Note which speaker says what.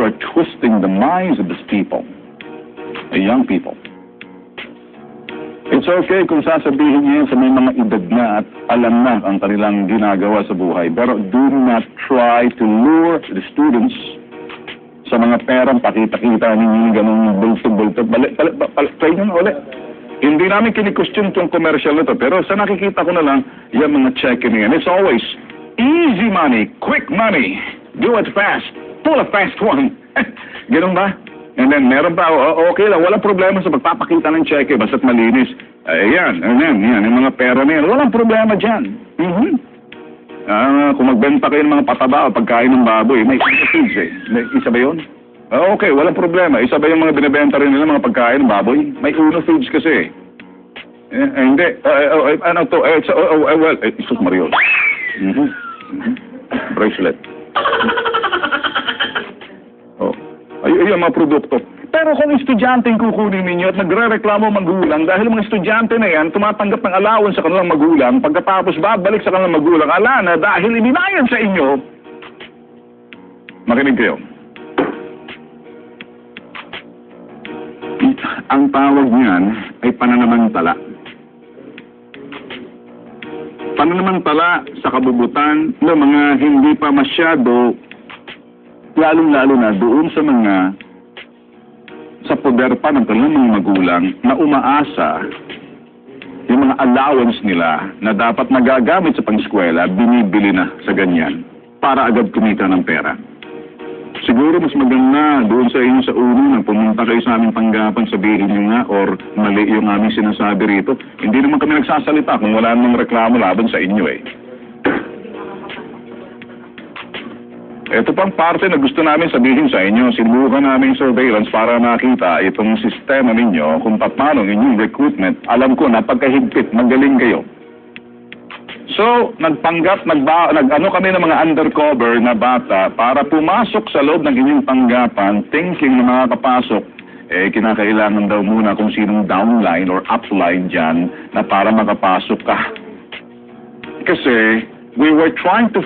Speaker 1: you are twisting the minds of these people, the young people. It's okay kung sasabihin niya sa may mga edad na at alam na ang kanilang ginagawa sa buhay. Pero do not try to lure the students sa mga perang pakita-kita ninyo ganun bulto-bulto. Try nyo na ulit. Hindi namin kini-question itong commercial na to, pero sa nakikita ko na lang, yung mga check-in yan. It's always easy money, quick money, do it fast, pull a fast one. Ganun ba? And then, meron pa, okay lang, walang problema sa pagpapakita ng cheque, basta't malinis. Ayan, yan, yung mga pera na yan, walang problema dyan. Kung magbenta kayo ng mga pataba o pagkain ng baboy, may feeds eh. Isa ba yun? Okay, walang problema. Isa ba yung mga binibenta rin nila mga pagkain ng baboy? May uno feeds kasi eh. Hindi, ano to, well, Isus Mario. Bracelet. Ayun mga produkto. Pero kung estudyante yung kukunin ninyo at nagre-reklamo magulang dahil mga estudyante na yan tumatanggap ng allowance sa kanilang magulang, pagkatapos babalik sa kanilang magulang, ala na dahil ibinayan sa inyo, makinig kayo. Ang tawag niyan ay pananamantala. Pananamantala sa kabubutan ng mga hindi pa masyado lalong-lalo na doon sa mga sa poder pa ng kanilang mga magulang na umaasa yung mga allowance nila na dapat magagamit sa pang-eskwela, binibili na sa ganyan para agad kumita ng pera. Siguro mas maganda doon sa inyo sa uno na pumunta kayo sa aming tanggapan, sabihin nyo nga or mali yung aming sinasabi rito. Hindi naman kami nagsasalita kung wala namang reklamo laban sa inyo eh. Ito pang parte na gusto namin sabihin sa inyo, sinubukan namin surveillance para makita itong sistema ninyo kung paano inyong recruitment. Alam ko, napagkahigpit, magaling kayo. So, nagpanggap, nag-ano kami ng mga undercover na bata para pumasok sa loob ng inyong tanggapan, thinking na makakapasok, kinakailangan daw muna kung sinong downline or upline dyan na para makapasok ka. Kasi, we were trying to